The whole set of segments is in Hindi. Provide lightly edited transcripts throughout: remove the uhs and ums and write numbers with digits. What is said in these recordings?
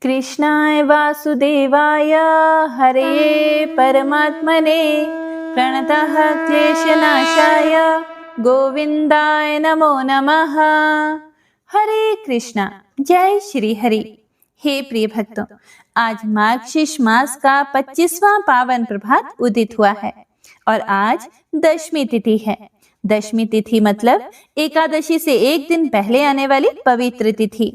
कृष्णाय वासुदेवाय हरे परमात्मने प्रणतः क्लेशनाशाय गोविंदाय नमो नमः। हरे कृष्णा। जय श्री हरि। हे प्रिय भक्तों, आज मार्गशीर्ष मास का 25वां पावन प्रभात उदित हुआ है और आज दशमी तिथि है। दशमी तिथि मतलब एकादशी से एक दिन पहले आने वाली पवित्र तिथि।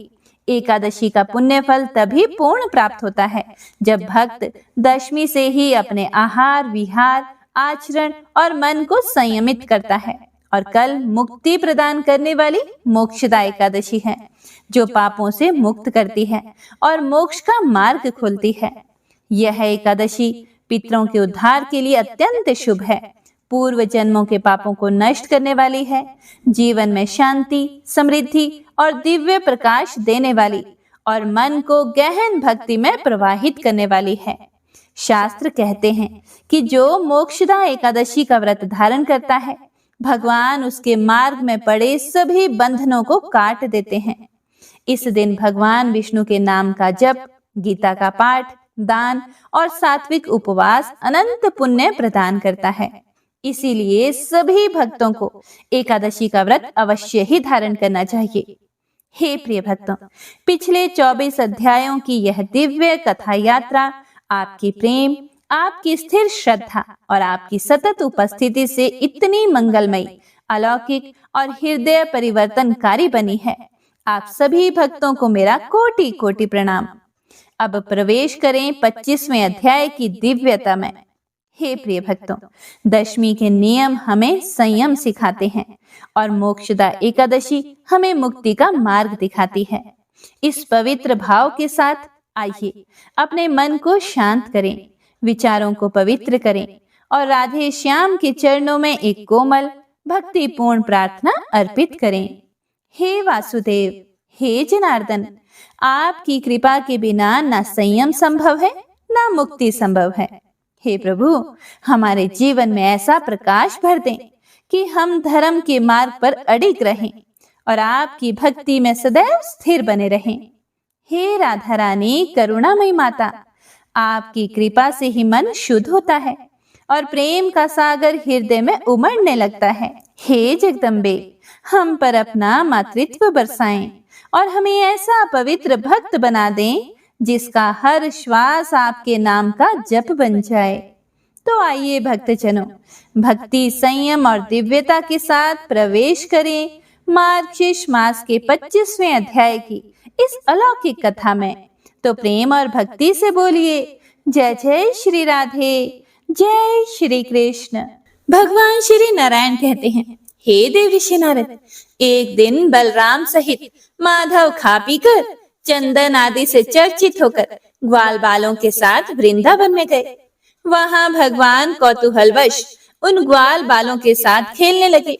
एकादशी का पुण्य फल तभी पूर्ण प्राप्त होता है जब भक्त दशमी से ही अपने आहार विहार आचरण और मन को संयमित करता है। और कल मुक्ति प्रदान करने वाली मोक्षदा एकादशी है जो पापों से मुक्त करती है और मोक्ष का मार्ग खोलती है। यह एकादशी पितरों के उद्धार के लिए अत्यंत शुभ है। पूर्व जन्मों के पापों को नष्ट करने वाली है, जीवन में शांति, समृद्धि और दिव्य प्रकाश देने वाली और मन को गहन भक्ति में प्रवाहित करने वाली है। शास्त्र कहते हैं कि जो मोक्षदा एकादशी का व्रत धारण करता है, भगवान उसके मार्ग में पड़े सभी बंधनों को काट देते हैं। इस दिन भगवान विष्णु के नाम का जप, गीता का पाठ, दान और सात्विक उपवास अनंत पुण्य प्रदान करता है। इसीलिए सभी भक्तों को एकादशी का व्रत अवश्य ही धारण करना चाहिए। हे प्रिय भक्तों, पिछले 24 अध्यायों की यह दिव्य कथा यात्रा आपकी प्रेम, आपकी स्थिर श्रद्धा और आपकी सतत उपस्थिति से इतनी मंगलमयी, अलौकिक और हृदय परिवर्तनकारी बनी है। आप सभी भक्तों को मेरा कोटि कोटि प्रणाम। अब प्रवेश करें 25वें अध्याय की दिव्यता में। हे प्रिय भक्तों, दशमी के नियम हमें संयम सिखाते हैं और मोक्षदा एकादशी हमें मुक्ति का मार्ग दिखाती है। इस पवित्र भाव के साथ आइए अपने मन को शांत करें, विचारों को पवित्र करें और राधे श्याम के चरणों में एक कोमल भक्तिपूर्ण प्रार्थना अर्पित करें। हे वासुदेव, हे जनार्दन, आपकी कृपा के बिना ना संयम संभव है ना मुक्ति संभव है। हे प्रभु, हमारे जीवन में ऐसा प्रकाश भर दें कि हम धर्म के मार्ग पर अडिग रहें और आपकी भक्ति में सदैव स्थिर बने रहें। हे राधा रानी, करुणामयी माता, आपकी कृपा से ही मन शुद्ध होता है और प्रेम का सागर हृदय में उमड़ने लगता है। हे जगदम्बे, हम पर अपना मातृत्व बरसाएं और हमें ऐसा पवित्र भक्त बना दें जिसका हर श्वास आपके नाम का जप बन जाए। तो आइए भक्तजनों, भक्ति, संयम और दिव्यता के साथ प्रवेश करें मार्गशीर्ष मास के 25वें अध्याय की इस अलौकिक कथा में। तो प्रेम और भक्ति से बोलिए जय जय श्री राधे, जय श्री कृष्ण। भगवान श्री नारायण कहते हैं, हे देव ऋषि नारद, एक दिन बलराम सहित माधव खा पीकर चंदन आदि से चर्चित होकर ग्वाल बालों के साथ वृंदावन में गए। वहां भगवान कौतूहलवश उन ग्वाल बालों के साथ खेलने लगे।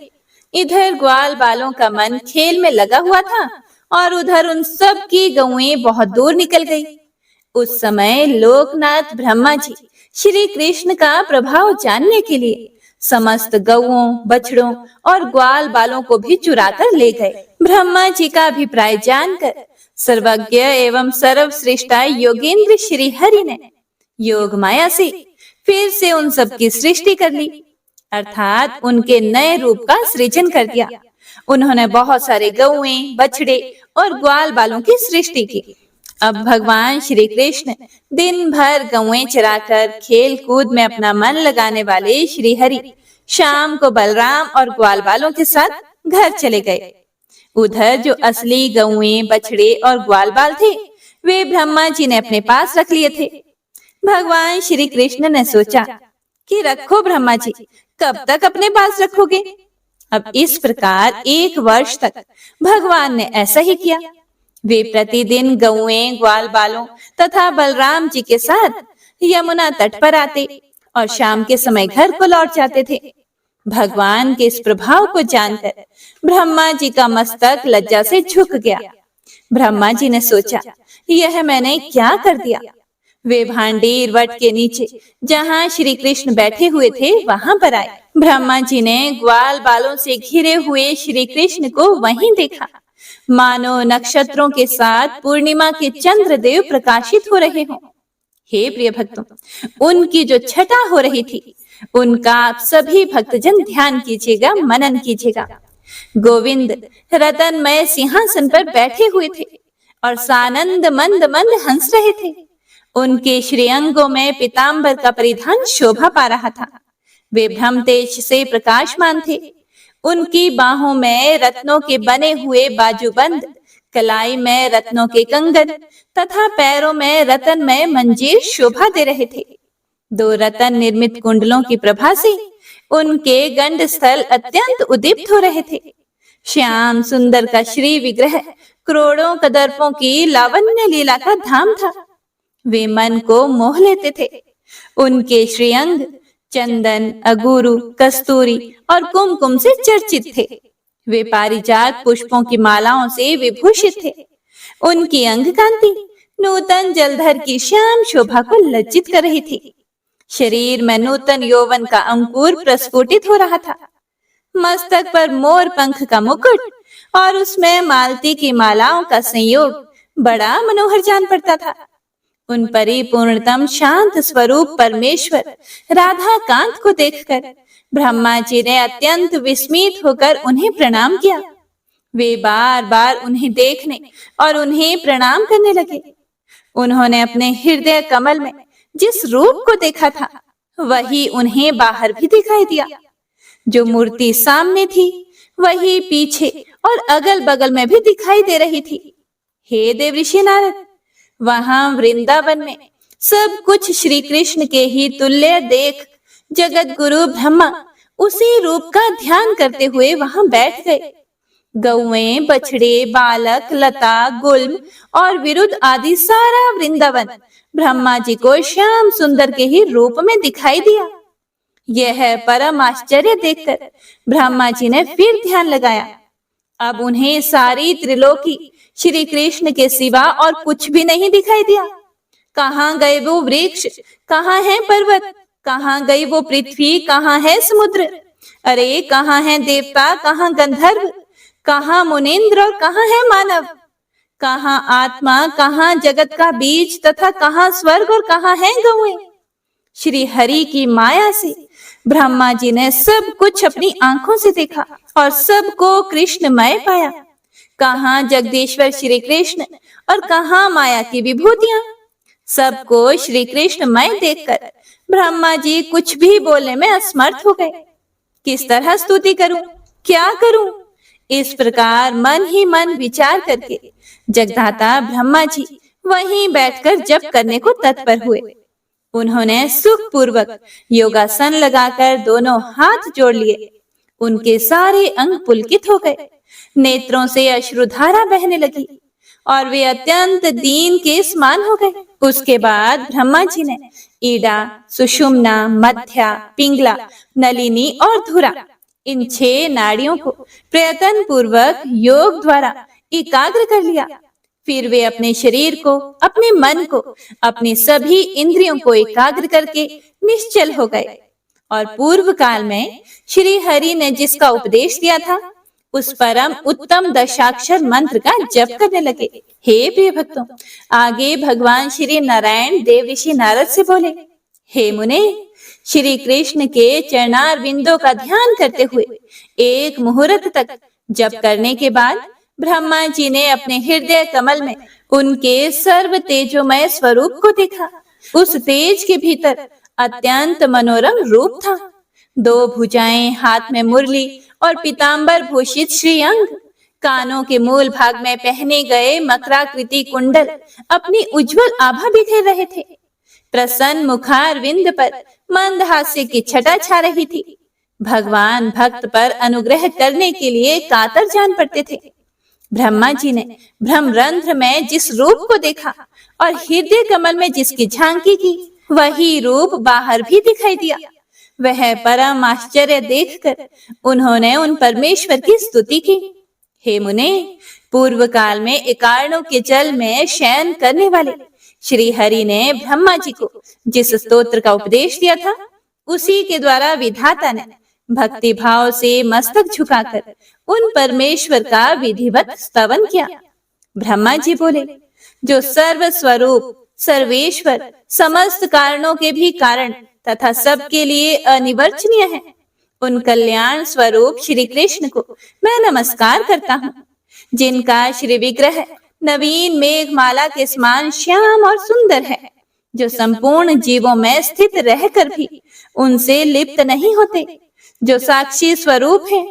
इधर ग्वाल बालों का मन खेल में लगा हुआ था और उधर उन सब की गौएं बहुत दूर निकल गई। उस समय लोकनाथ ब्रह्मा जी श्री कृष्ण का प्रभाव जानने के लिए समस्त गौओं, बछड़ों और ग्वाल बालों को भी चुराकर ले गए। ब्रह्मा जी का अभिप्राय जानकर सर्वज्ञ एवं सर्वश्रेष्ठा योगेंद्र श्री हरि ने योग माया से फिर से उन सब की सृष्टि कर ली, अर्थात उनके नए रूप का सृजन कर दिया। उन्होंने बहुत सारे गौएं, बछड़े और ग्वाल बालों की सृष्टि की। अब भगवान श्री कृष्ण दिन भर गौएं चराकर खेल कूद में अपना मन लगाने वाले श्री हरि शाम को बलराम और ग्वाल बालों के साथ घर चले गए। उधर जो असली गौएं, बछड़े और ग्वाल बाल थे वे ब्रह्मा जी ने अपने पास रख लिए थे। भगवान श्री कृष्ण ने सोचा कि रखो ब्रह्मा जी, कब तक अपने पास रखोगे। अब इस प्रकार 1 वर्ष तक भगवान ने ऐसा ही किया। वे प्रतिदिन गौएं, ग्वाल बालों तथा बलराम जी के साथ यमुना तट पर आते और शाम के समय घर को लौट जाते थे। भगवान के इस प्रभाव को जानकर ब्रह्मा जी का मस्तक लज्जा से झुक गया। ब्रह्मा जी ने सोचा, यह मैंने क्या कर दिया। वे भांडीर वट के नीचे जहाँ श्री कृष्ण बैठे हुए थे वहां पर आए। ब्रह्मा जी ने ग्वाल बालों से घिरे हुए श्री कृष्ण को वहीं देखा मानो नक्षत्रों के साथ पूर्णिमा के चंद्रदेव प्रकाशित हो रहे हों। हे प्रिय भक्तों, उनकी जो छटा हो रही थी, उनका आप सभी भक्तजन ध्यान कीजिएगा, मनन कीजिएगा। गोविंद रतनमय सिंहासन पर बैठे हुए थे और सानंद मंद मंद हंस रहे थे। उनके श्रीअंगों में पीतांबर का परिधान शोभा पा रहा था। वे ब्रह्म तेज से प्रकाशमान थे। उनकी बाहों में रत्नों के बने हुए बाजूबंद, कलाई में रत्नों के कंगन तथा पैरों में रतनमय मंजीर शोभा दे रहे थे। 2 रतन निर्मित कुंडलों की प्रभा से उनके गंड स्थल अत्यंत उद्दीप्त हो रहे थे। श्याम सुंदर का श्री विग्रह करोड़ों कदर्पों की लावण्य लीला का धाम था। वे मन को मोह लेते थे। उनके श्रीअंग चंदन, अगुरु, कस्तूरी और कुमकुम से चर्चित थे। वे पारिजात पुष्पों की मालाओं से विभूषित थे। उनकी अंग कांति नूतन जलधर की श्याम शोभा को लज्जित कर रही थी। शरीर में नूतन यौवन का अंकुर प्रस्फुटित हो रहा था। मस्तक पर मोर पंख का मुकुट और उसमें मालती की मालाओं का संयोग बड़ा मनोहर जान पड़ता था। उन परिपूर्णतम शांत स्वरूप परमेश्वर राधा कांत को देखकर ब्रह्मा जी ने अत्यंत विस्मित होकर उन्हें प्रणाम किया। वे बार बार उन्हें देखने और उन्हें प्रणाम करने लगे। उन्होंने अपने हृदय कमल में जिस रूप को देखा था, वही उन्हें बाहर भी दिखाई दिया। जो मूर्ति सामने थी, वही पीछे और अगल बगल में भी दिखाई दे रही थी। हे देवऋषि नारद, वहां वृंदावन में सब कुछ श्री कृष्ण के ही तुल्य देख जगत गुरु ब्रह्मा उसी रूप का ध्यान करते हुए वहां बैठ गए। गौएं, बछड़े, बालक, लता, गुल्म और विरुद्ध आदि सारा वृंदावन ब्रह्मा जी को श्याम सुंदर के ही रूप में दिखाई दिया। यह परम आश्चर्य देखकर ब्रह्मा जी ने फिर ध्यान लगाया। अब उन्हें सारी त्रिलोकी श्री कृष्ण के सिवा और कुछ भी नहीं दिखाई दिया। कहाँ गए वो वृक्ष, कहाँ है पर्वत, कहाँ गई वो पृथ्वी, कहाँ है समुद्र, अरे कहाँ है देवता, कहाँ गंधर्व, कहाँ मुनींद्र और कहाँ है मानव, कहाँ आत्मा, कहाँ जगत का बीज तथा कहाँ स्वर्ग और कहाँ है गौएं। श्री हरि की माया से ब्रह्मा जी ने सब कुछ अपनी आंखों से देखा और सबको कृष्णमय पाया। कहाँ जगदीश्वर श्री कृष्ण और कहाँ माया की विभूतियां। सबको श्री कृष्णमय देखकर ब्रह्मा जी कुछ भी बोलने में असमर्थ हो गए। किस तरह स्तुति करूं, क्या करूं? इस प्रकार मन ही मन विचार करके जगदाता ब्रह्मा जी वहीं बैठकर जप करने को तत्पर हुए। उन्होंने सुख पूर्वक योगासन लगाकर दोनों हाथ जोड़ लिए। उनके सारे अंग पुलकित हो गए, नेत्रों से अश्रुधारा बहने लगी और वे अत्यंत दीन के समान हो गए। उसके बाद ब्रह्मा जी ने ईडा, सुषुम्ना, मध्या, पिंगला, नलिनी और धुरा, इन 6 नाड़ियों को प्रयत्न पूर्वक योग द्वारा एकाग्र कर लिया। फिर वे अपने शरीर को, अपने मन को, अपने सभी इंद्रियों को एकाग्र करके निश्चल हो गए और पूर्व काल में श्री हरि ने जिसका उपदेश दिया था, उस परम उत्तम दशाक्षर मंत्र का जप करने लगे। हे प्रिय भक्तों, आगे भगवान श्री नारायण देवऋषि नारद से बोले, हे मुने, श्री कृष्ण के चरणार बिंदों का ध्यान करते हुए 1 मुहूर्त तक जप करने के बाद ब्रह्मा जी ने अपने हृदय कमल में उनके सर्व तेजोमय स्वरूप को देखा। उस तेज के भीतर अत्यंत मनोरम रूप था। 2 भुजाएं, हाथ में मुरली और पीतांबर भूषित श्रीअंग, कानों के मूल भाग में पहने गए मकराकृति कुंडल अपनी उज्जवल आभा बिखेर रहे थे। प्रसन्न मुखारविंद पर मंद हास्य की छटा छा रही थी। भगवान भक्त पर अनुग्रह करने के लिए कातर जान पड़ते थे। ब्रह्मा जी ने ब्रह्मरंध्र में जिस रूप को देखा और हृदय कमल में जिसकी झांकी की, वही रूप बाहर भी दिखाई दिया। वह परम आश्चर्य देखकर उन्होंने उन परमेश्वर की स्तुति की। हे मुने, पूर्व काल में एकार्णों के जल में शयन करने वाले श्री हरि ने ब्रह्मा जी को जिस स्तोत्र का उपदेश दिया था, उसी के द्वारा विधाता ने भक्ति भाव से मस्तक झुकाकर उन परमेश्वर का विधिवत स्तवन किया। ब्रह्मा जी बोले, जो सर्व स्वरूप, सर्वेश्वर, समस्त कारणों के भी कारण तथा सबके लिए अनिवर्चनीय है, उन कल्याण स्वरूप श्री कृष्ण को मैं नमस्कार करता हूँ, जिनका श्री विग्रह नवीन मेघमाला के समान श्याम और सुंदर है, जो संपूर्ण जीवों में स्थित रहकर भी उनसे लिप्त नहीं होते, जो साक्षी स्वरूप है,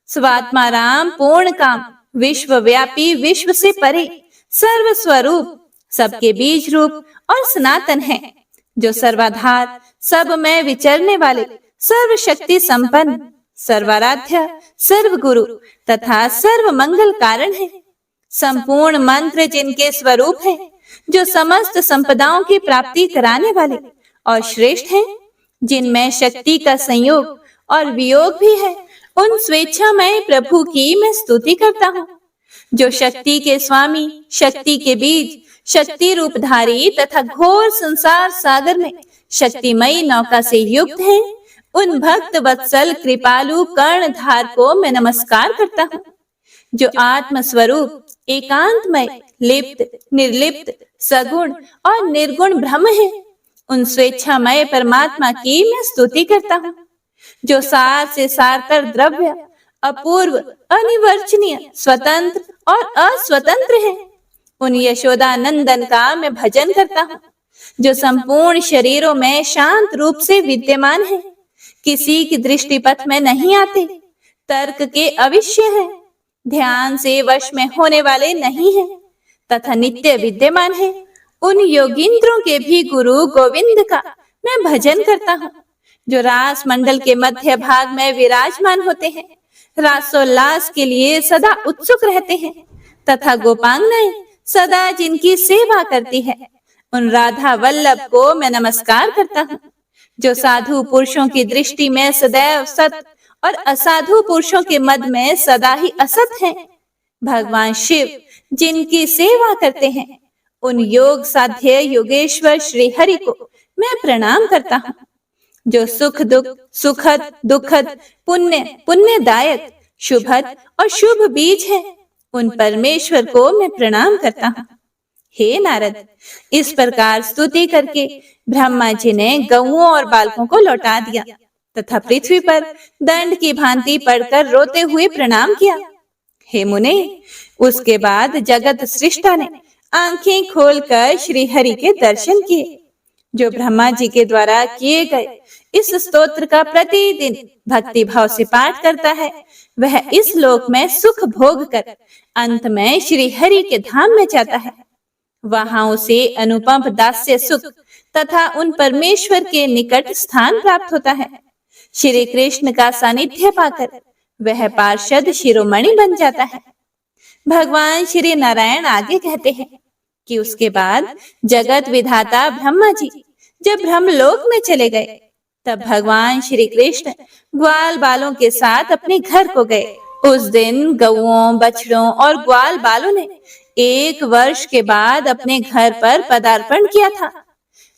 स्वात्मा राम, पूर्ण काम, विश्वव्यापी, विश्व से परे, सर्व स्वरूप, सबके बीज रूप और सनातन है, जो सर्वाधार, सब में विचरने वाले, सर्व शक्ति संपन्न, सर्वाराध्य, सर्व गुरु तथा सर्व मंगल कारण है, संपूर्ण मंत्र जिनके स्वरूप है, जो समस्त संपदाओं की प्राप्ति कराने वाले और श्रेष्ठ हैं, जिनमें शक्ति का संयोग और वियोग भी है, उन स्वेच्छामय प्रभु की मैं स्तुति करता हूँ, जो शक्ति के स्वामी, शक्ति के बीज, शक्ति रूपधारी तथा घोर संसार सागर में शक्तिमयी नौका से युक्त है, उन भक्त वत्सल कृपालु कर्णधार को मैं नमस्कार करता हूँ, जो आत्म स्वरूप, एकांतमय, लिप्त, निर्लिप्त, सगुण और निर्गुण ब्रह्म है, उन स्वेच्छामय परमात्मा की मैं स्तुति करता हूँ, जो सार से सारतर द्रव्य, अपूर्व, अनिवर्चनीय, स्वतंत्र और अस्वतंत्र है, उन यशोदा नंदन का मैं भजन करता हूँ, जो संपूर्ण शरीरों में शांत रूप से विद्यमान है, किसी की दृष्टि पथ में नहीं आते, तर्क के अविष्य है, ध्यान से वश में होने वाले नहीं है तथा नित्य विद्यमान है, उन योगींद्रों के भी गुरु गोविंद का मैं भजन करता हूँ, जो रास मंडल के मध्य भाग में विराजमान होते हैं, रासोल्लास के लिए सदा उत्सुक रहते हैं तथा गोपांगनाएं सदा जिनकी सेवा करती है, उन राधा वल्लभ को मैं नमस्कार करता हूँ, जो साधु पुरुषों की दृष्टि में सदैव सत और असाधु पुरुषों के मद में सदा ही असत है, भगवान शिव जिनकी सेवा करते हैं, उन योग साध्य योगेश्वर श्री हरि को मैं प्रणाम करता हूँ, जो सुख दुख, सुखद दुखद, पुण्य पुण्यदायक, शुभद और शुभ बीज है, उन परमेश्वर को मैं प्रणाम करता हूँ। हे नारद, इस प्रकार स्तुति करके ब्रह्मा जी ने गौओं और बालकों को लौटा दिया तथा पृथ्वी पर दंड की भांति पड़कर रोते हुए प्रणाम किया। हे मुने, उसके बाद जगत सृष्टा ने आंखें खोलकर श्री हरि के दर्शन किए। जो ब्रह्मा जी के द्वारा किए गए इस स्तोत्र का प्रतिदिन भक्ति भाव से पाठ करता है, वह इस लोक में सुख भोग कर अंत में श्री हरि के धाम में जाता है। वहां उसे अनुपम दास्य सुख तथा उन परमेश्वर के निकट स्थान प्राप्त होता है। श्री कृष्ण का सानिध्य पाकर वह पार्षद शिरोमणि बन जाता है। भगवान श्री नारायण आगे कहते हैं कि उसके बाद जगत विधाता ब्रह्मा जी जब ब्रह्मलोक में चले गए, तब भगवान श्री कृष्ण ग्वाल बालों के साथ अपने घर को गए। उस दिन गौओं, बछड़ों और ग्वाल बालों ने 1 वर्ष के बाद अपने घर पर पदार्पण किया था,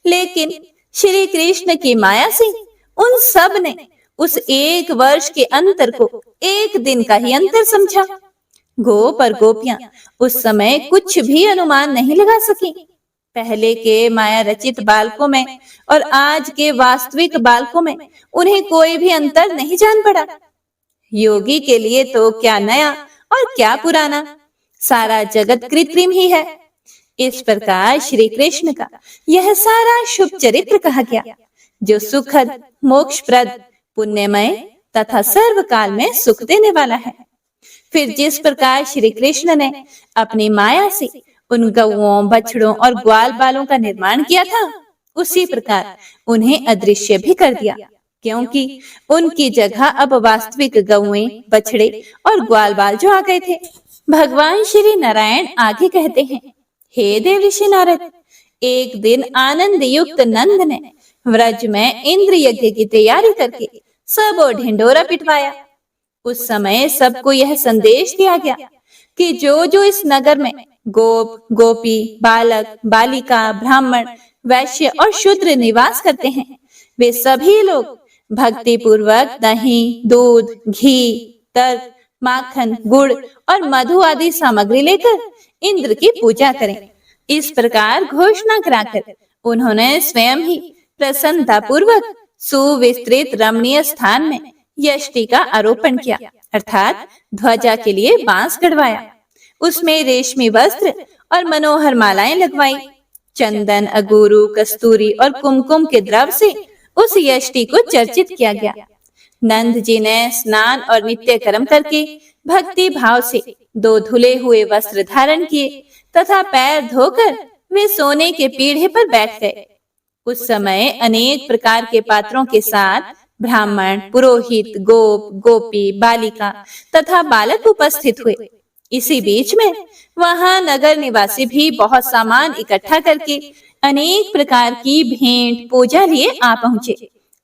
लेकिन श्री कृष्ण की माया से उन सब ने उस 1 वर्ष के अंतर को 1 दिन का ही अंतर समझा। गोप और गोपियां उस समय कुछ भी अनुमान नहीं लगा सकी। पहले के माया रचित बालकों में और आज के वास्तविक बालकों में उन्हें कोई भी अंतर नहीं जान पड़ा। योगी के लिए तो क्या नया और क्या पुराना, सारा जगत कृत्रिम ही है। इस प्रकार श्री कृष्ण का यह सारा शुभ चरित्र कहा गया, जो सुखद, मोक्षप्रद, पुण्यमय तथा सर्वकाल में सुख देने वाला है। फिर जिस प्रकार श्री कृष्ण ने अपनी माया से उन गौओं, बछड़ों और ग्वाल बालों का निर्माण किया था, उसी प्रकार उन्हें अदृश्य भी कर दिया, क्योंकि उनकी जगह अब वास्तविक गौएं, बछड़े और ग्वाल बाल जो आ गए थे। भगवान श्री नारायण आगे कहते हैं, हे देव ऋषि नारद, एक दिन आनंद युक्त नंद ने व्रज में इंद्र यज्ञ की तैयारी करके सब और ढिंडोरा पिटवाया। उस समय सबको यह संदेश दिया गया कि जो जो इस नगर में गोप, गोपी, बालक, बालिका, ब्राह्मण, वैश्य और शूद्र निवास करते हैं, वे सभी लोग भक्ति पूर्वक दही, दूध, घी, तर्क, माखन, गुड़ और मधु आदि सामग्री लेकर इंद्र की पूजा करें। इस प्रकार घोषणा कराकर उन्होंने स्वयं ही प्रसन्नता पूर्वक सुविस्तृत रमणीय स्थान में यष्टि का आरोपण किया, अर्थात ध्वजा के लिए बांस गड़वाया। उसमें रेशमी वस्त्र और मनोहर मालाएं लगवाई। चंदन, अगुरु, कस्तूरी और कुमकुम के द्रव से उस यष्टि को चर्चित किया गया। नंद जी ने स्नान और नित्य कर्म करके भक्ति भाव से 2 धुले हुए वस्त्र धारण किए तथा पैर धोकर वे सोने के पीढ़े पर बैठ गए। उस समय अनेक प्रकार के पात्रों के साथ ब्राह्मण, पुरोहित, गोप, गोपी, बालिका तथा बालक उपस्थित हुए। इसी बीच में वहां नगर निवासी भी बहुत सामान इकट्ठा करके अनेक प्रकार की भेंट पूजा लिए आ पहुंचे।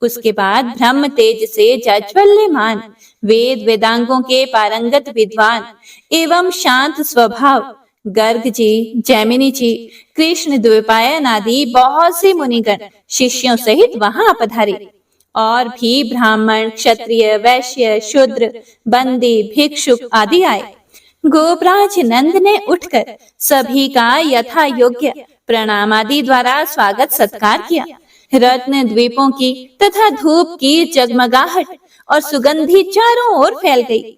उसके बाद ब्रह्म तेज से जाज्वल्यमान वेद वेदांगों के पारंगत विद्वान एवं शांत स्वभाव गर्ग जी, जैमिनी जी, कृष्ण द्वैपायन आदि बहुत से मुनिगण शिष्यों सहित वहां पधारे। और भी ब्राह्मण, क्षत्रिय, वैश्य, शूद्र, बंदी, भिक्षुक आदि आए। गोपराज नंद ने उठकर सभी का यथा योग्य प्रणाम आदि द्वारा स्वागत सत्कार किया। रत्न द्वीपों की तथा धूप की जगमगाहट और सुगंधी चारों ओर फैल गई।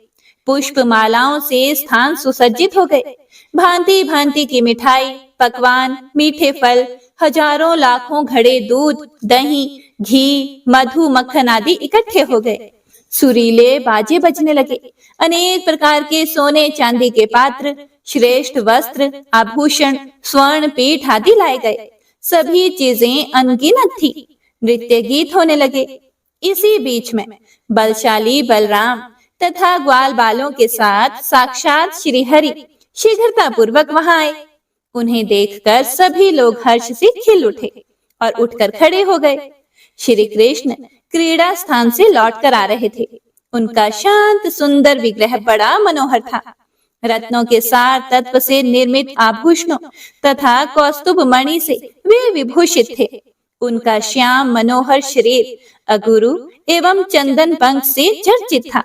पुष्प मालाओं से स्थान सुसज्जित हो गए। भांति भांति की मिठाई, पकवान, मीठे फल, हजारों लाखों घड़े दूध, दही, घी, मधु, मक्खन आदि इकट्ठे हो गए। सुरीले बाजे बजने लगे। अनेक प्रकार के सोने चांदी के पात्र, श्रेष्ठ वस्त्र, आभूषण, स्वर्ण पीठ आदि लाए गए। सभी चीजें अनगिनत थी। नृत्य गीत होने लगे। इसी बीच में बलशाली बलराम तथा ग्वाल बालों के साथ साक्षात श्री हरि शीघ्रता पूर्वक वहां आए। उन्हें देखकर सभी लोग हर्ष से खिल उठे और उठकर खड़े हो गए। श्री कृष्ण क्रीड़ा स्थान से लौटकर आ रहे थे। उनका शांत सुंदर विग्रह बड़ा मनोहर था। रत्नों के सार तत्व से निर्मित आभूषणों तथा कौस्तुभ मणि से वे विभूषित थे। उनका श्याम मनोहर शरीर अगुरु एवं चंदन पंख से चर्चित था।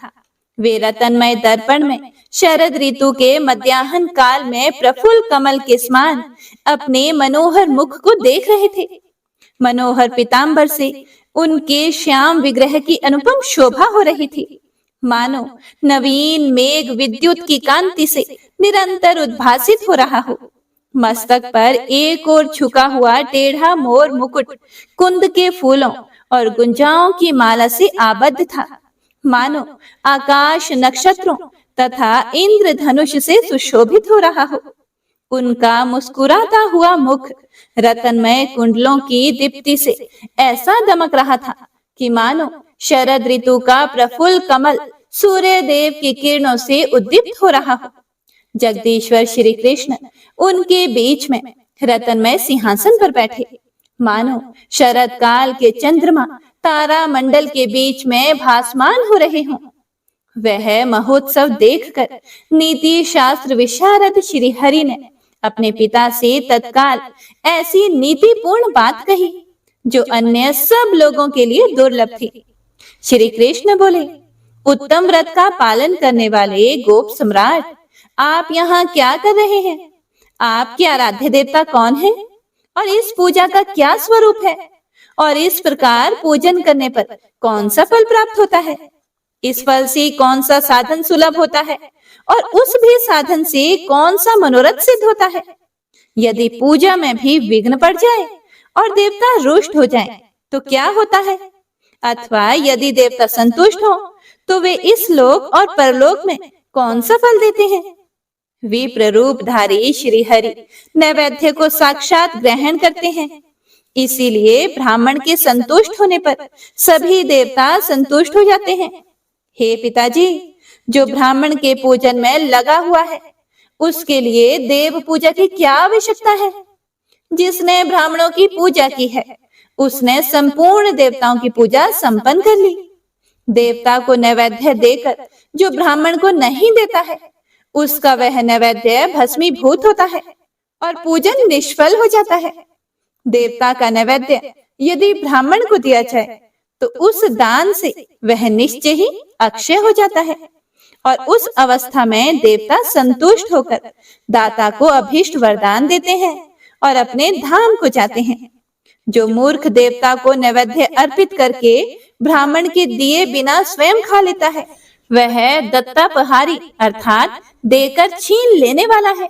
वे रतनमय दर्पण में शरद ऋतु के मध्याह्न काल में प्रफुल्ल कमल के समान अपने मनोहर मुख को देख रहे थे। मनोहर पीतांबर से उनके श्याम विग्रह की अनुपम शोभा हो रही थी। मानो नवीन मेघ विद्युत की कांति से निरंतर उद्भासित हो रहा हो। मस्तक पर एक ओर झुका हुआ टेढ़ा मोर मुकुट कुंद के फूलों और गुंजाओं की माला से आबद्ध था। मानो आकाश नक्षत्रों तथा इंद्र धनुष से सुशोभित हो रहा हो। उनका मुस्कुराता हुआ मुख रतनमय कुंडलों की दीप्ति से ऐसा दमक रहा था कि मानो शरद ऋतु का प्रफुल्ल कमल सूर्य देव की किरणों से उद्दीप्त हो रहा हो। जगदीश्वर श्री कृष्ण उनके बीच में रतनमय सिंहासन पर बैठे। मानो शरद काल के चंद्रमा तारा मंडल के बीच में भासमान हो रहे हों। वह महोत्सव देखकर नीति शास्त्र विशारद श्री हरि ने अपने पिता से तत्काल ऐसी नीतिपूर्ण बात कही जो अन्य सब लोगों के लिए दुर्लभ थी। श्री कृष्ण बोले, उत्तम व्रत का पालन करने वाले गोप सम्राट, आप यहाँ क्या कर रहे हैं? आपके आराध्य देवता कौन है और इस पूजा का क्या स्वरूप है? और इस प्रकार पूजन करने पर कौन सा फल प्राप्त होता है? इस फल से कौन सा साधन सुलभ होता है और उस भी साधन से कौन सा मनोरथ सिद्ध होता है? यदि पूजा में भी विघ्न पड़ जाए और देवता रुष्ट हो जाए तो क्या होता है? अथवा यदि देवता संतुष्ट हो तो वे इस लोक और परलोक में कौन सा फल देते हैं? विप्र रूपधारी श्री हरि नैवेद्य को साक्षात ग्रहण करते हैं। इसीलिए ब्राह्मण के संतुष्ट होने पर सभी देवता संतुष्ट हो जाते हैं। हे पिताजी, जो ब्राह्मण के पूजन में लगा हुआ है उसके लिए देव पूजा की क्या आवश्यकता है? जिसने ब्राह्मणों की पूजा की है उसने संपूर्ण देवताओं की पूजा संपन्न कर ली। देवता को नैवेद्य देकर जो ब्राह्मण को नहीं देता है उसका वह नैवेद्य भस्मीभूत होता है और पूजन निष्फल हो जाता है। देवता का नैवेद्य यदि ब्राह्मण को दिया जाए तो उस दान से वह निश्चय ही अक्षय हो जाता है और उस अवस्था में देवता संतुष्ट होकर दाता को अभीष्ट वरदान देते हैं और अपने धाम को जाते हैं। जो मूर्ख देवता को नैवेद्य अर्पित करके ब्राह्मण के दिए बिना स्वयं खा लेता है, वह दत्तापहारी अर्थात देकर छीन लेने वाला है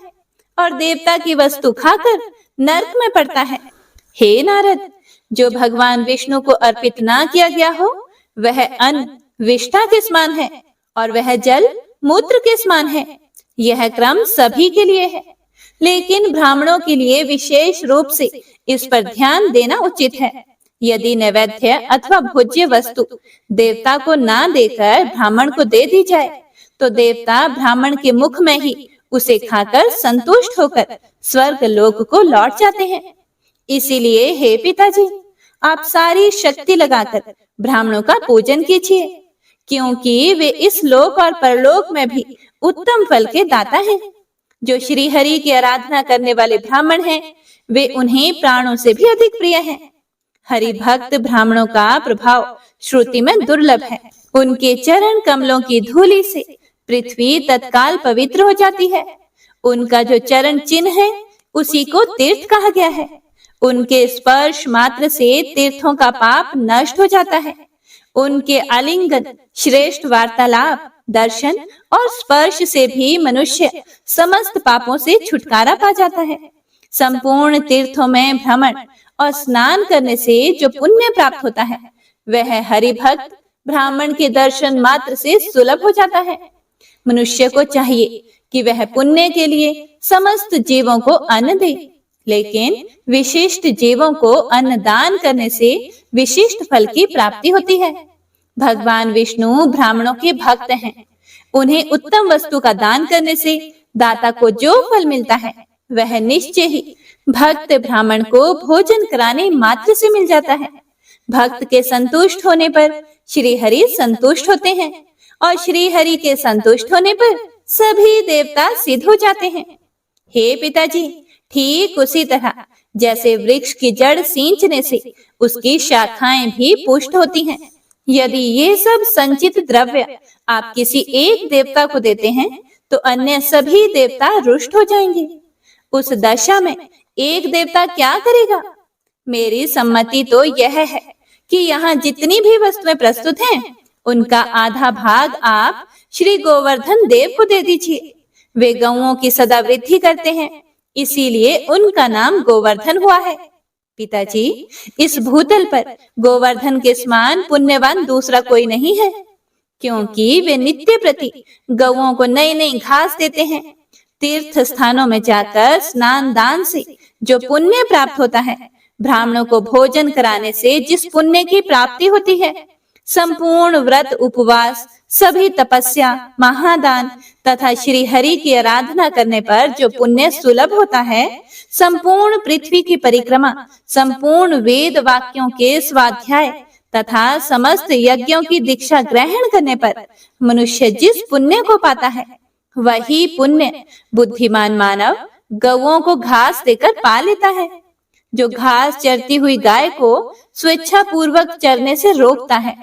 और देवता की वस्तु खाकर नरक में पड़ता है। हे नारद, जो भगवान विष्णु को अर्पित ना किया गया हो वह अन्न विष्ठा के समान है और वह जल मूत्र के समान है। यह क्रम सभी के लिए है, लेकिन ब्राह्मणों के लिए विशेष रूप से इस पर ध्यान देना उचित है। यदि नैवेद्य अथवा भोज्य वस्तु देवता को ना देकर ब्राह्मण को दे दी जाए तो देवता ब्राह्मण के मुख में ही उसे खाकर संतुष्ट होकर स्वर्ग लोक को लौट जाते हैं। इसीलिए हे पिताजी, आप सारी शक्ति लगाकर ब्राह्मणों का पूजन कीजिए, क्योंकि वे इस लोक और परलोक में भी उत्तम फल के दाता हैं। जो श्री हरि की आराधना करने वाले ब्राह्मण हैं, वे उन्हें प्राणों से भी अधिक प्रिय हैं। हरि भक्त ब्राह्मणों का प्रभाव श्रुति में दुर्लभ है। उनके चरण कमलों की धूलि से पृथ्वी तत्काल पवित्र हो जाती है। उनका जो चरण चिन्ह है उसी को तीर्थ कहा गया है। उनके स्पर्श मात्र से तीर्थों का पाप नष्ट हो जाता है। उनके आलिंगन, श्रेष्ठ वार्तालाप, दर्शन और स्पर्श से भी मनुष्य समस्त पापों से छुटकारा पा जाता है। संपूर्ण तीर्थों में भ्रमण और स्नान करने से जो पुण्य प्राप्त होता है वह हरि भक्त ब्राह्मण के दर्शन मात्र से सुलभ हो जाता है। मनुष्य को चाहिए कि वह पुण्य के लिए समस्त जीवों को अन्न दे, लेकिन विशिष्ट जीवों को अन्न दान करने से विशिष्ट फल की प्राप्ति होती है। भगवान विष्णु ब्राह्मणों के भक्त हैं। उन्हें उत्तम वस्तु का दान करने से दाता को जो फल मिलता है वह निश्चय ही भक्त ब्राह्मण को भोजन कराने मात्र से मिल जाता है। भक्त के संतुष्ट होने पर श्री हरि संतुष्ट होते हैं और श्री हरि के संतुष्ट होने पर सभी देवता सिद्ध हो जाते हैं। हे पिताजी, ठीक उसी तरह जैसे वृक्ष की जड़ सींचने से उसकी शाखाएं भी पुष्ट होती हैं, यदि ये सब संचित द्रव्य आप किसी एक देवता को देते हैं तो अन्य सभी देवता रुष्ट हो जाएंगे। उस दशा में एक देवता क्या करेगा? मेरी सम्मति तो यह है कि यहाँ जितनी भी वस्तुएं प्रस्तुत हैं उनका आधा भाग आप श्री गोवर्धन देव को दे दीजिए। वे गौओं की सदा वृद्धि करते हैं, इसीलिए उनका नाम गोवर्धन हुआ है। पिताजी, इस भूतल पर गोवर्धन के समान पुण्यवान दूसरा कोई नहीं है, क्योंकि वे नित्य प्रति गौओं को नई नई घास देते हैं। तीर्थ स्थानों में जाकर स्नान दान से जो पुण्य प्राप्त होता है, ब्राह्मणों को भोजन कराने से जिस पुण्य की प्राप्ति होती है, संपूर्ण व्रत उपवास, सभी तपस्या, महादान तथा श्री हरि की आराधना करने पर जो पुण्य सुलभ होता है, संपूर्ण पृथ्वी की परिक्रमा, संपूर्ण वेद वाक्यों के स्वाध्याय तथा समस्त यज्ञों की दीक्षा ग्रहण करने पर मनुष्य जिस पुण्य को पाता है, वही पुण्य बुद्धिमान मानव गौओं को घास देकर पा लेता है। जो घास चरती हुई गाय को स्वेच्छा पूर्वक चरने से रोकता है,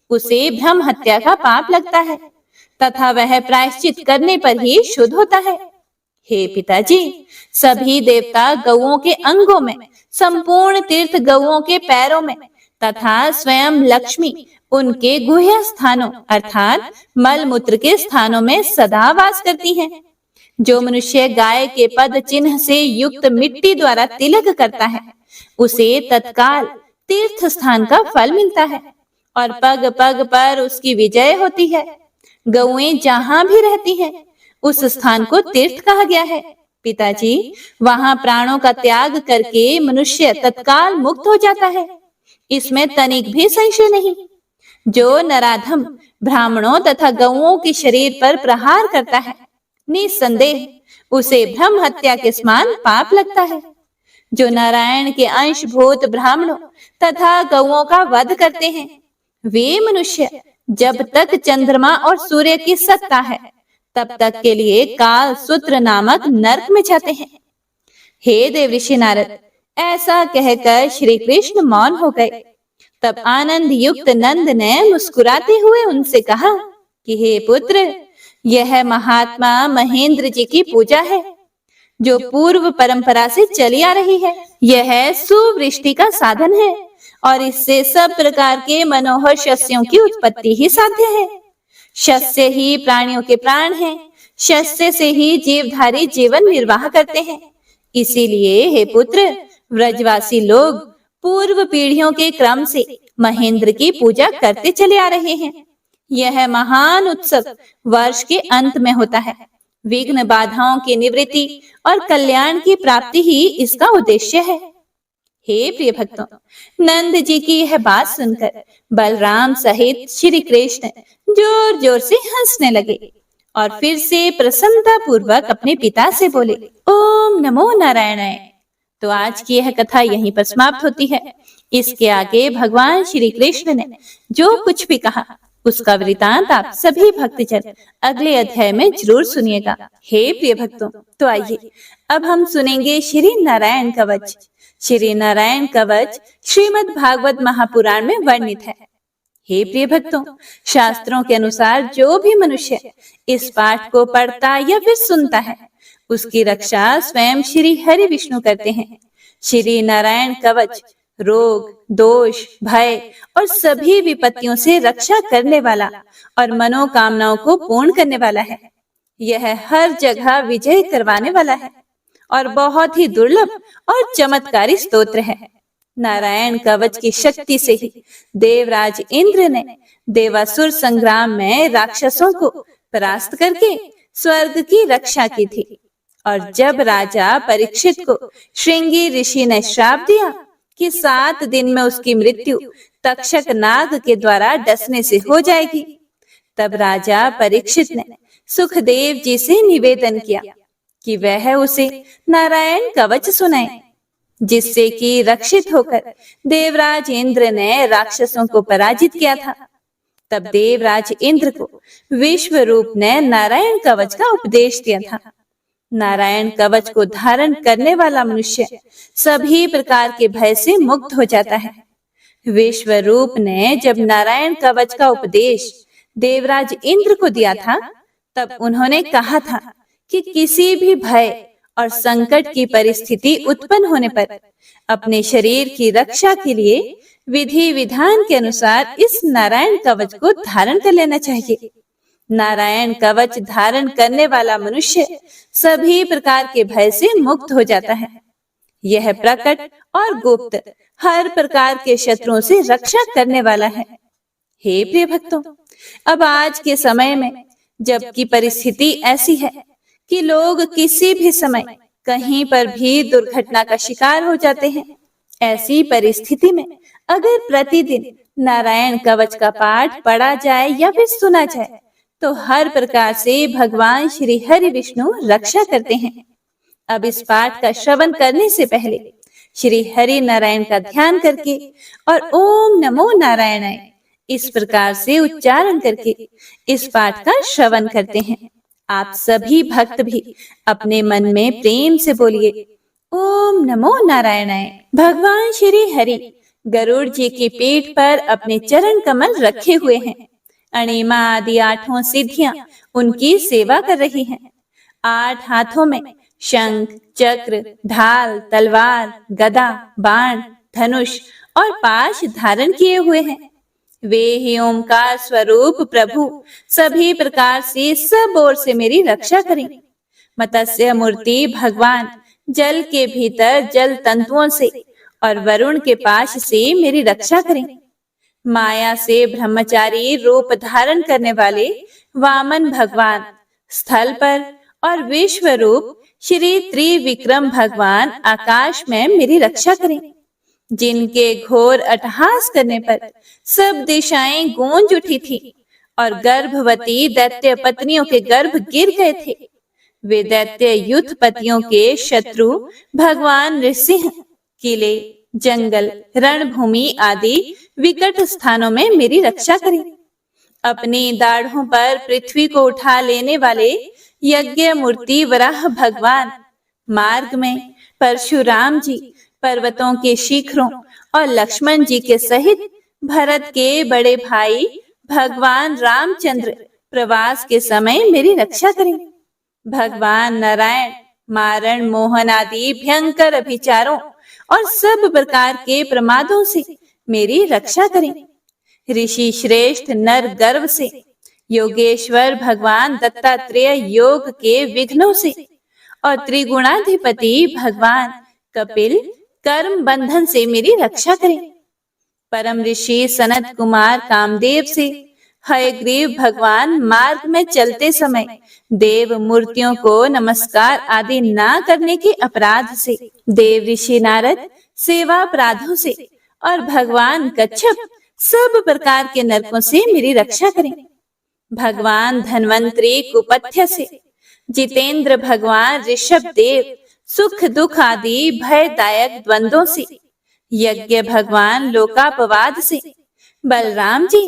उसे भ्रम हत्या का पाप लगता है तथा वह प्रायश्चित करने पर ही शुद्ध होता है। हे पिताजी, सभी देवता गौओं के अंगों में, संपूर्ण तीर्थ गौओं के पैरों में तथा स्वयं लक्ष्मी उनके गुह्य स्थानों अर्थात मल मूत्र के स्थानों में सदा वास करती हैं। जो मनुष्य गाय के पद चिन्ह से युक्त मिट्टी द्वारा तिलक करता है, उसे तत्काल तीर्थ स्थान का फल मिलता है और पग पग पर उसकी विजय होती है। गौएं जहां भी रहती हैं, उस स्थान को तीर्थ कहा गया है। पिताजी, वहां प्राणों का त्याग करके मनुष्य तत्काल मुक्त हो जाता है, इसमें तनिक भी संशय नहीं। जो नराधम ब्राह्मणों तथा गौओं के शरीर पर प्रहार करता है, निसंदेह उसे भ्रम हत्या के समान पाप लगता है। जो नारायण के अंशभूत ब्राह्मणों तथा गौओं का वध करते हैं, वे मनुष्य जब तक चंद्रमा और सूर्य की सत्ता है तब तक के लिए काल सूत्र नामक नरक में जाते हैं। हे देव ऋषि नारद, ऐसा कहकर श्री कृष्ण मौन हो गए। तब आनंद युक्त नंद ने मुस्कुराते हुए उनसे कहा कि हे पुत्र, यह महात्मा महेंद्र जी की पूजा है जो पूर्व परंपरा से चली आ रही है। यह सुवृष्टि का साधन है और इससे सब प्रकार के मनोहर शस्यों की उत्पत्ति ही साध्य है। शस्य ही प्राणियों के प्राण हैं। शस्य से ही जीवधारी जीवन निर्वाह करते हैं। इसीलिए हे पुत्र, व्रजवासी लोग पूर्व पीढ़ियों के क्रम से महेंद्र की पूजा करते चले आ रहे हैं। यह महान उत्सव वर्ष के अंत में होता है। विघ्न बाधाओं की निवृत्ति और कल्याण की प्राप्ति ही इसका उद्देश्य है। हे प्रिय भक्तों, नंद जी की यह बात सुनकर बलराम सहित श्री कृष्ण जोर जोर से हंसने लगे और फिर से प्रसन्नता पूर्वक अपने पिता से बोले, ओम नमो नारायणाय। तो आज की यह कथा यहीं पर समाप्त होती है। इसके आगे भगवान श्री कृष्ण ने जो कुछ भी कहा उसका वृतांत आप सभी भक्तजन अगले अध्याय में जरूर सुनिएगा। हे प्रिय भक्तों, तो आइए अब हम सुनेंगे श्री नारायण कवच। श्री नारायण कवच श्रीमद् भागवत महापुराण में वर्णित है। हे प्रिय भक्तों, शास्त्रों के अनुसार जो भी मनुष्य इस पाठ को पढ़ता या फिर सुनता है उसकी रक्षा स्वयं श्री हरि विष्णु करते हैं। श्री नारायण कवच रोग, दोष, भय और सभी विपत्तियों से रक्षा करने वाला और मनोकामनाओं को पूर्ण करने वाला है। यह हर जगह विजय करवाने वाला है और बहुत ही दुर्लभ और चमत्कारी स्तोत्र है। नारायण कवच की शक्ति से ही देवराज इंद्र ने देवासुर संग्राम में राक्षसों को परास्त करके स्वर्ग की रक्षा की थी। और जब राजा परीक्षित को श्रृंगी ऋषि ने श्राप दिया कि 7 दिन में उसकी मृत्यु तक्षक नाग के द्वारा डसने से हो जाएगी, तब राजा परीक्षित ने सुखदेव जी से निवेदन किया कि वह उसे नारायण कवच सुनाए, जिससे कि रक्षित होकर देवराज इंद्र ने राक्षसों को पराजित किया था। तब देवराज इंद्र को विश्व रूप ने नारायण कवच का उपदेश दिया था। नारायण कवच को धारण करने वाला मनुष्य सभी प्रकार के भय से मुक्त हो जाता है। विश्व रूप ने जब नारायण कवच का उपदेश देवराज इंद्र को दिया था, तब उन्होंने कहा था कि किसी भी भय और संकट की परिस्थिति उत्पन्न होने पर अपने शरीर की रक्षा के लिए विधि विधान के अनुसार इस नारायण कवच को धारण कर लेना चाहिए। नारायण कवच धारण करने वाला मनुष्य सभी प्रकार के भय से मुक्त हो जाता है। यह प्रकट और गुप्त हर प्रकार के शत्रुओं से रक्षा करने वाला है। हे प्रिय भक्तों, अब आज के समय में जबकि परिस्थिति ऐसी है कि लोग किसी भी समय कहीं पर भी दुर्घटना का शिकार हो जाते हैं, ऐसी परिस्थिति में अगर प्रतिदिन नारायण कवच का पाठ पढ़ा जाए या फिर सुना जाए तो हर प्रकार से भगवान श्री हरि विष्णु रक्षा करते हैं। अब इस पाठ का श्रवण करने से पहले श्री हरि नारायण का ध्यान करके और ओम नमो नारायणाय इस प्रकार से उच्चारण करके इस पाठ का श्रवण करते हैं। आप सभी भक्त भी अपने मन में प्रेम से बोलिए, ओम नमो नारायणाय। भगवान श्री हरि गरुड़ जी की पीठ पर अपने चरण कमल रखे हुए हैं। अणिमा आदि 8 सिद्धियां उनकी सेवा कर रही हैं। 8 हाथों में शंख, चक्र, ढाल, तलवार, गदा, बाण, धनुष और पाश धारण किए हुए हैं। वे ही ओमकार स्वरूप प्रभु सभी प्रकार से सब ओर से मेरी रक्षा करें। मत्स्य मूर्ति भगवान जल के भीतर जल तंतुओं से और वरुण के पाश से मेरी रक्षा करें। माया से ब्रह्मचारी रूप धारण करने वाले वामन भगवान स्थल पर और विश्व रूप श्री त्रिविक्रम भगवान आकाश में मेरी रक्षा करें। जिनके घोर अट्टहास करने पर सब दिशाएं गूंज उठी थी और गर्भवती दैत्य पत्नियों के गर्भ गिर गए थे। वे दैत्य युद्ध पतियों के शत्रु भगवान नृसिंह किले, जंगल, रणभूमि आदि विकट स्थानों में मेरी रक्षा करें। अपनी दाढ़ों पर पृथ्वी को उठा लेने वाले यज्ञ मूर्ति वराह भगवान मार्ग में परशुराम जी पर्वतों के शिखरों और लक्ष्मण जी के सहित भरत के बड़े भाई भगवान रामचंद्र प्रवास के समय मेरी रक्षा करें। भगवान नारायण मारण मोहन आदि भयंकर अभिचारों और सब प्रकार के प्रमादों से मेरी रक्षा करें। ऋषि श्रेष्ठ नर गर्व से, योगेश्वर भगवान दत्तात्रेय योग के विघ्नों से और त्रिगुणाधिपति भगवान कपिल कर्म बंधन से मेरी रक्षा करें। परम ऋषि सनत कुमार कामदेव से, हयग्रीव भगवान मार्ग में चलते समय देव मूर्तियों को नमस्कार आदि ना करने के अपराध से, देव ऋषि नारद सेवा अपराधों से और भगवान कच्छप सब प्रकार के नरकों से मेरी रक्षा करें। भगवान धन्वंतरी कुपथ्य से, जितेंद्र भगवान ऋषभ देव सुख दुख आदि भयदायक द्वंद्वों से, यज्ञ भगवान लोकापवाद से, बलराम जी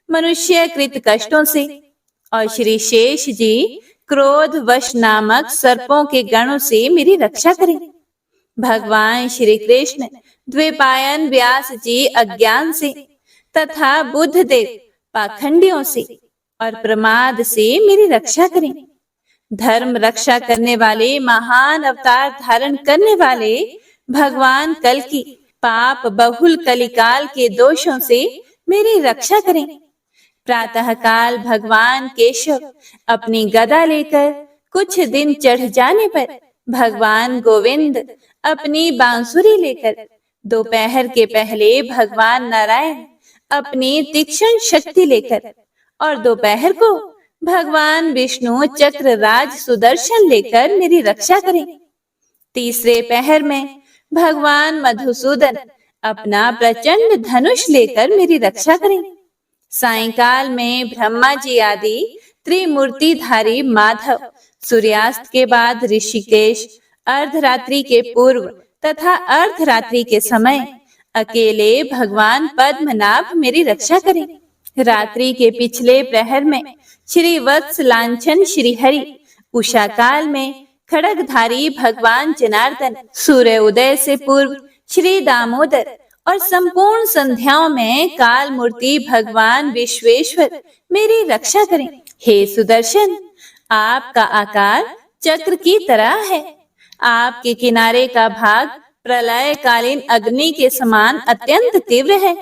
मनुष्य कृत कष्टों से और श्री शेष जी क्रोध वश नामक सर्पों के गणों से मेरी रक्षा करें। भगवान श्री कृष्ण द्विपायन व्यास जी अज्ञान से तथा बुद्ध देव पाखंडियों से और प्रमाद से मेरी रक्षा करें। धर्म रक्षा करने वाले महान अवतार धारण करने वाले भगवान कल की पाप बहुल कलिकाल के दोषों से मेरी रक्षा करें। प्रातः काल भगवान केशव अपनी गदा लेकर कुछ दिन चढ़ जाने पर भगवान गोविंद अपनी बांसुरी लेकर, दोपहर के पहले भगवान नारायण अपनी तीक्ष्ण शक्ति लेकर और दोपहर को भगवान विष्णु चक्र राज सुदर्शन लेकर मेरी रक्षा करें। तीसरे पहर में भगवान मधुसूदन अपना प्रचंड धनुष लेकर मेरी रक्षा करें। सायंकाल में ब्रह्मा जी आदि त्रिमूर्तिधारी माधव, सूर्यास्त के बाद ऋषिकेश, अर्धरात्रि के पूर्व तथा अर्धरात्रि के समय अकेले भगवान पद्मनाभ मेरी रक्षा करें। रात्रि के पिछले प्रहर में श्री वत्स लांछन श्री हरि, उषा काल में खड़गधारी भगवान जनार्दन, सूर्य उदय से पूर्व श्री दामोदर और संपूर्ण संध्याओं में काल मूर्ति भगवान विश्वेश्वर मेरी रक्षा करें। हे सुदर्शन, आपका आकार चक्र की तरह है। आपके किनारे का भाग प्रलय कालीन अग्नि के समान अत्यंत तीव्र है।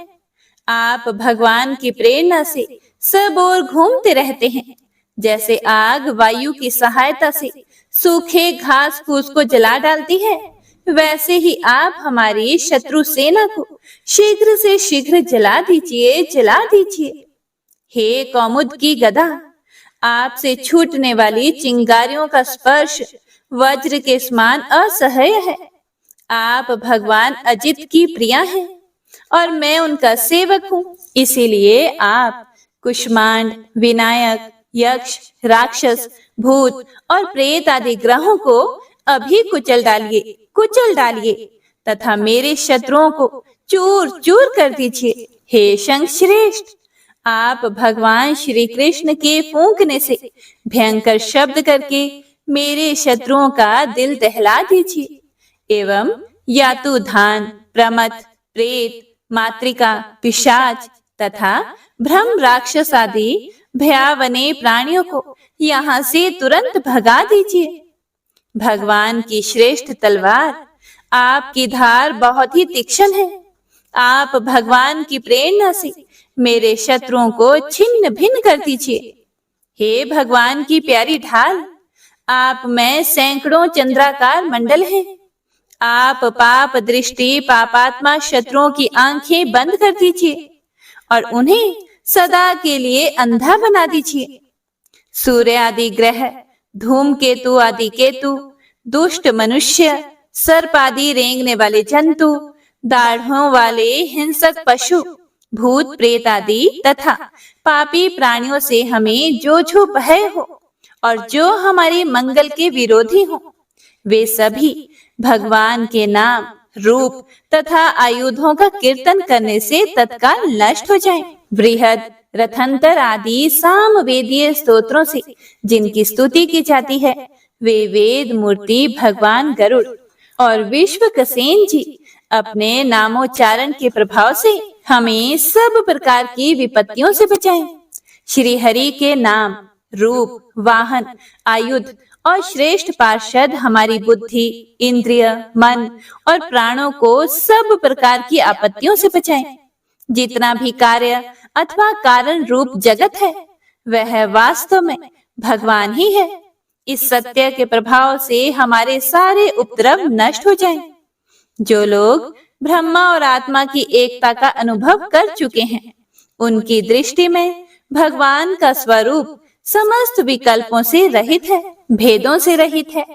आप भगवान की प्रेरणा से सब ओर घूमते रहते हैं। जैसे आग वायु की सहायता से सूखे घास फूस को जला डालती है, वैसे ही आप हमारी शत्रु सेना को शीघ्र से शीघ्र जला दीजिए, जला दीजिए। हे कौमुद की गदा, आपसे छूटने वाली चिंगारियों का स्पर्श वज्र के समान असह्य है। आप भगवान अजित की प्रिया हैं और मैं उनका सेवक हूँ। इसीलिए आप कुष्मांड, विनायक, यक्ष, राक्षस, भूत और प्रेत आदि ग्रहों को अभी कुचल डालिए तथा मेरे शत्रुओं को चूर चूर कर दीजिए। हे शंख श्रेष्ठ, आप भगवान श्री कृष्ण के फूंकने से भयंकर शब्द करके मेरे शत्रुओं का दिल दहला दीजिए एवं यातुधान, प्रमथ, प्रेत, मातृका, पिशाच तथा ब्रह्म राक्षस आदि भयावने प्राणियों को यहाँ से तुरंत भगा दीजिए। भगवान की श्रेष्ठ तलवार, आपकी धार बहुत ही तीक्ष्ण है। आप भगवान की प्रेरणा से मेरे शत्रुओं को छिन्न भिन्न कर दीजिए। हे भगवान की प्यारी ढाल, आप में सैकड़ों चंद्राकार मंडल हैं। आप पाप दृष्टि पापात्मा शत्रुओं की आंखें बंद कर दीजिए और उन्हें सदा के लिए अंधा बना दीजिए। सूर्य आदि ग्रह, धूमकेतु आदि केतु, दुष्ट मनुष्य, सर्प आदि रेंगने वाले जंतु, दाढ़ों वाले हिंसक पशु, भूत प्रेत आदि तथा पापी प्राणियों से हमें जो जो भय हो और जो हमारे मंगल के विरोधी हो, वे सभी भगवान के नाम, रूप तथा आयुधों का कीर्तन करने से तत्काल नष्ट हो जाएं। बृहद, रथंतर आदि सामवेदीय स्तोत्रों से जिनकी स्तुति की जाती है, वे वेद मूर्ति भगवान गरुड़ और विश्वकसेन जी अपने नामोच्चारण के प्रभाव से हमें सब प्रकार की विपत्तियों से बचाएं। श्री हरि के नाम, रूप, वाहन, आयुध और श्रेष्ठ पार्षद हमारी बुद्धि, इंद्रिय, मन और प्राणों को सब प्रकार की आपत्तियों से बचाएं। जितना भी कार्य अथवा कारण रूप जगत है, वह वास्तव में भगवान ही है। इस सत्य के प्रभाव से हमारे सारे उपद्रव नष्ट हो जाएं। जो लोग ब्रह्मा और आत्मा की एकता का अनुभव कर चुके हैं, उनकी दृष्टि में भगवान का स्वरूप समस्त विकल्पों से रहित है, भेदों से रहित है।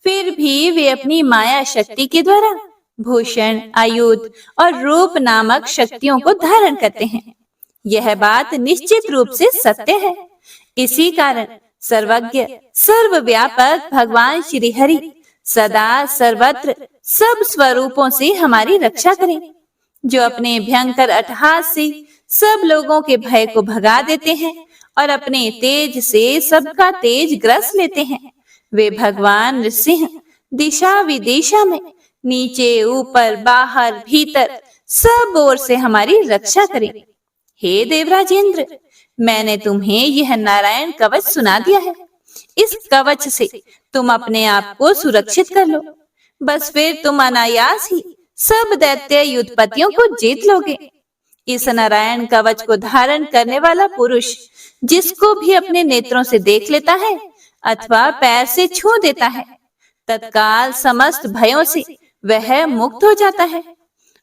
फिर भी वे अपनी माया शक्ति के द्वारा भूषण, आयुध और रूप नामक शक्तियों को धारण करते हैं। यह बात निश्चित रूप से सत्य है। इसी कारण सर्वज्ञ, सर्वव्यापक भगवान श्री हरि सदा सर्वत्र सब स्वरूपों से हमारी रक्षा करें। जो अपने भयंकर अट्टहास से सब लोगों के भय को भगा देते हैं और अपने तेज से सबका तेज ग्रस लेते हैं, वे भगवान नृसिंह दिशा विदिशा में नीचे, ऊपर, बाहर, भीतर सब ओर से हमारी रक्षा करें। हे देवराजेंद्र, मैंने तुम्हें यह नारायण कवच सुना दिया है। इस कवच से तुम अपने आप को सुरक्षित कर लो। बस फिर तुम अनायास ही सब दैत्य युद्धपतियों को जीत लोगे। इस नारायण कवच को धारण करने वाला पुरुष जिसको भी अपने नेत्रों से देख लेता है अथवा पैर से छू देता है, तत्काल समस्त भयों से वह मुक्त हो जाता है।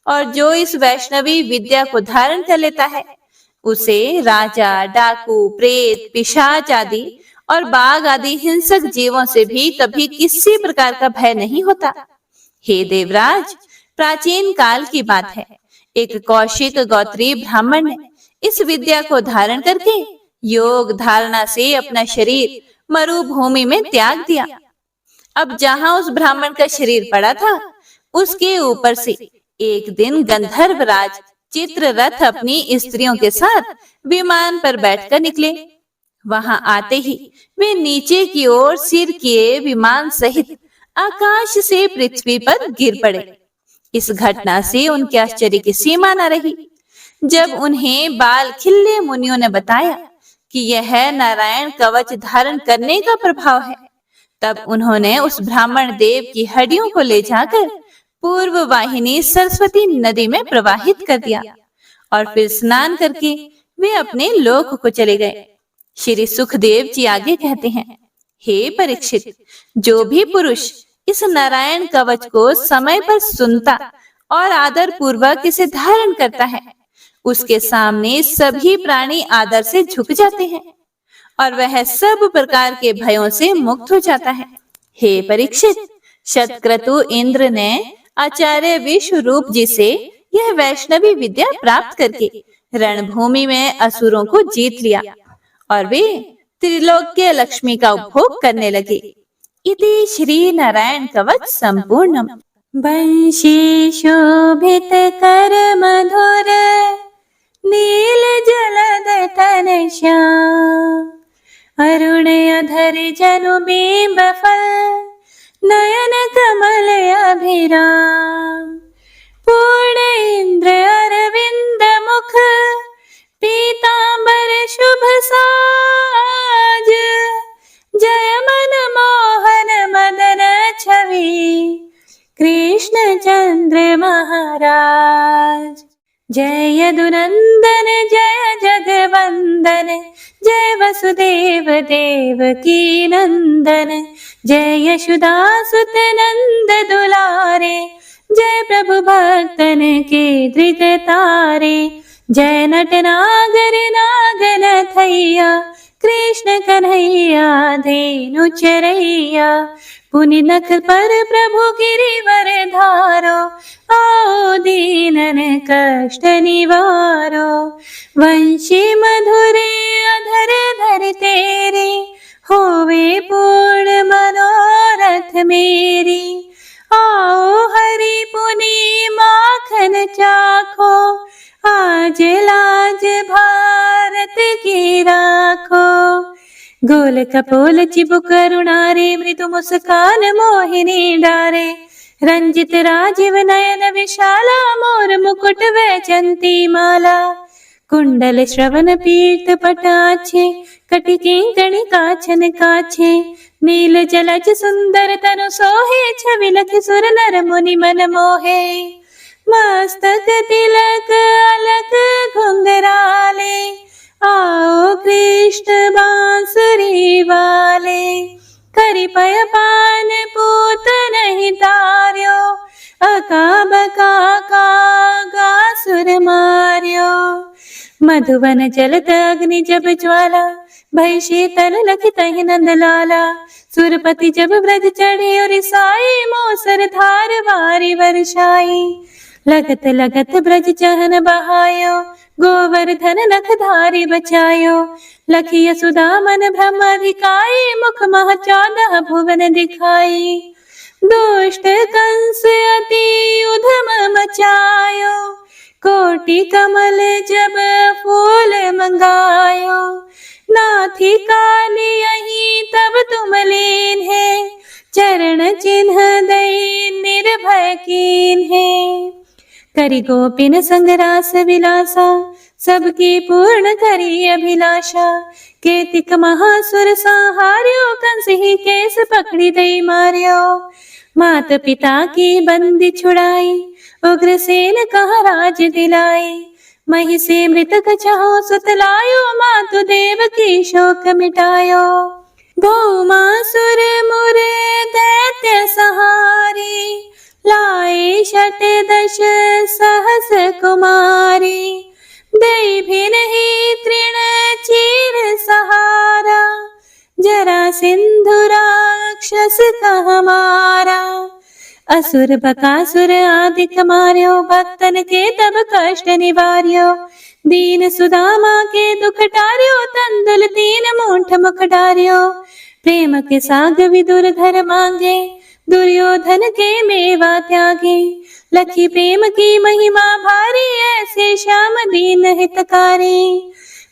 और जो इस वैष्णवी विद्या को धारण कर लेता है, उसे राजा, डाकू, प्रेत, पिशाच आदि और बाघ आदि हिंसक जीवों से भी कभी किसी प्रकार का भय नहीं होता। हे देवराज, प्राचीन काल की बात है, एक कौशिक गोत्रीय ब्राह्मण ने इस विद्या को धारण करके योग धारणा से अपना शरीर मरुभूमि में त्याग दिया। अब जहां उस ब्राह्मण का शरीर पड़ा था, उसके ऊपर से एक दिन गंधर्वराज चित्ररथ अपनी स्त्रियों के साथ विमान पर बैठकर निकले। वहां आते ही वे नीचे की ओर सिर किए विमान सहित आकाश से पृथ्वी पर गिर पड़े। इस घटना से उनके आश्चर्य की सीमा न रही। जब उन्हें बाल खिल्ले मुनियों ने बताया कि यह नारायण कवच धारण करने का प्रभाव है, तब उन्होंने उस ब्राह्मण देव की हड्डियों को ले जाकर पूर्व वाहिनी सरस्वती नदी में प्रवाहित कर दिया और फिर स्नान करके वे अपने लोक को चले गए। श्री सुखदेव जी आगे कहते हैं, हे परीक्षित, जो भी पुरुष इस नारायण कवच को समय पर सुनता और आदर पूर्वक इसे धारण करता है, उसके सामने सभी प्राणी आदर से झुक जाते हैं और वह सब प्रकार के भयों से मुक्त हो जाता है। हे परीक्षित, शतक्रतु इंद्र ने आचार्य विश्वरूप जी से यह वैष्णवी विद्या प्राप्त करके रणभूमि में असुरों को जीत लिया और वे त्रिलोक्य लक्ष्मी का उपभोग करने लगे। इति श्री नारायण कवच संपूर्णम। वंशी शोभित कर मधुर नील जलद तन श्याम, अरुण अधर जनु बिंब फल नयन कमल अभिराम, पूर्ण इंद्र अरविंद मुख पीतांबर शुभ साज, जय मन मोहन मदन छवि कृष्ण चंद्र महाराज। जय यदुनंदन जय जगवंदन, जय वसुदेव देवकी नंदन, जय यशोदासुत नंद दुलारे, जय प्रभु भक्तन के धृत तारे, जय नट नागर नागन थैया कृष्ण कन्हैया धेनु चरैया, पुनि नख पर प्रभु गिरिवर धारो, आओ दीनन कष्ट निवारो। वंशी मधुरे अधर धर तेरे, होवे पूर्ण मनोरथ मेरी, आओ हरि पुनि माखन चाखो, आज लाज भारत की राखो। गोल कपोल चिबुक करुणारे, मृदु मुस्कान मोहिनी डारे, रंजित राजीव नयन विशाला मोर मुकुट वै रचन्ति माला कुंडल श्रवण पीठ पटाछे कटिके गणिकाछन काछे नील जलज सुंदर तनु सोहे छवि लख सुर नर मुनि मन मोहे मस्तक तिलक अलक घुंघराले आओ कृष्ण बांसुरी वाले करि पय पान पूत नहीं तार्यो अका बका का सुर मार्यो मधुवन जलत अग्नि जब ज्वाला भय शीतल लखित नंद लाला सुरपति जब ब्रज चढ़े और साई मोसर धार वारी वर्षाई लगत लगत ब्रज चहन बहायो गोवर्धन नख धारी बचायो लखिय सुधा मन ब्रह्माधिकाई मुख मह 14 भुवन दिखाई दुष्ट कंस अति उधम मचायो कोटि कमल जब फूल मंगायो नाथी काली यही तब तुम लीन है चरण चिन्ह दई निर्भय कीन है करि गोपिन संग रास विलासा सबकी पूर्ण करी अभिलाषा केतिक महासुर संहार्यो कंस ही केस पकड़ी दई मार्यो मात पिता की बंदी छुड़ाई उग्रसेन कहा राज दिलाई मही से मृतक छहो सुतलायो मातु देव की शोक मिटायो भौमासुर मुर दैत्य सहारी लाए 10 सहस कुमारी दई भी नहीं तृण चीर सहारा जरा सिंधु राक्षस कह मारा असुर बकासुर आदिक मार्यो भक्तन के तब कष्ट निवार्यो दीन सुदामा के दुख टार्यो तंदुल 3 मूठ मुख डार्यो प्रेम के साग विदुर धर मांगे दुर्योधन के मेवा त्यागे लखी प्रेम की महिमा भारी ऐसे श्याम दीन हितकारी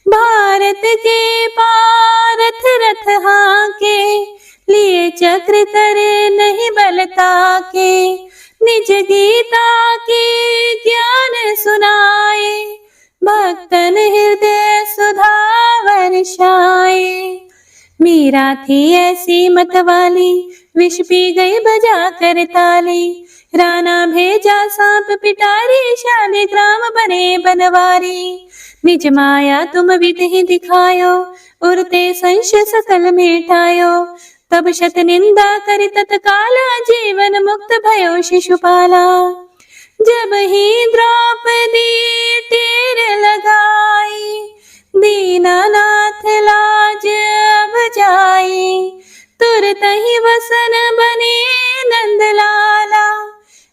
भारत के पारथ रथ हाके लिए चक्र करे नहीं बलता के निज गीता के ज्ञान सुनाए भक्तन हृदय सुधा वर्षाए मीरा थी ऐसी मतवाली विष पी गई बजा कर ताली राणा भेजा सांप पिटारी शालिग्राम बने बनवारी निज माया तुम विधि दिखायो उरते संशय सकल मिटायो तब शत निंदा करि तत्काला जीवन मुक्त भयो शिशुपाला जब ही द्रौपदी तीर लगाई दीनानाथ लाज अब जाई तुरत ही वसन बने नंदलाला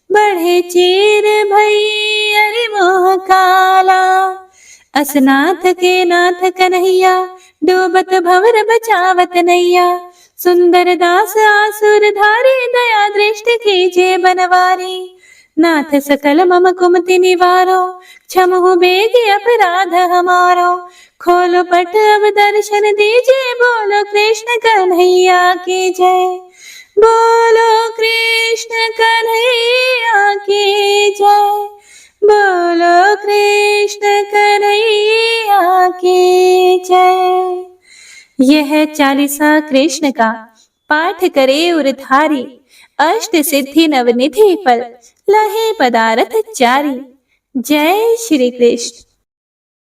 बढ़े चीर भई अरि मोह काला असनाथ के नाथ कन्हैया डूबत भंवर बचावत नैया सुंदर दास आसुर धारी दया दृष्टि कीजिए बनवारी नाथ सकल मम कुमति निवारो क्षमहु बेगी अपराध हमारो खोलो पट अब दर्शन दीजिए बोलो कृष्ण कन्हैया की जय बोलो कृष्ण कन्हैया की जय बोलो कृष्ण कन्हैया की जय। यह 40वां कृष्ण का पाठ करे उरधारी 8 सिद्धि नवनिधि फल लहे पदारथ चारी। जय श्री कृष्ण।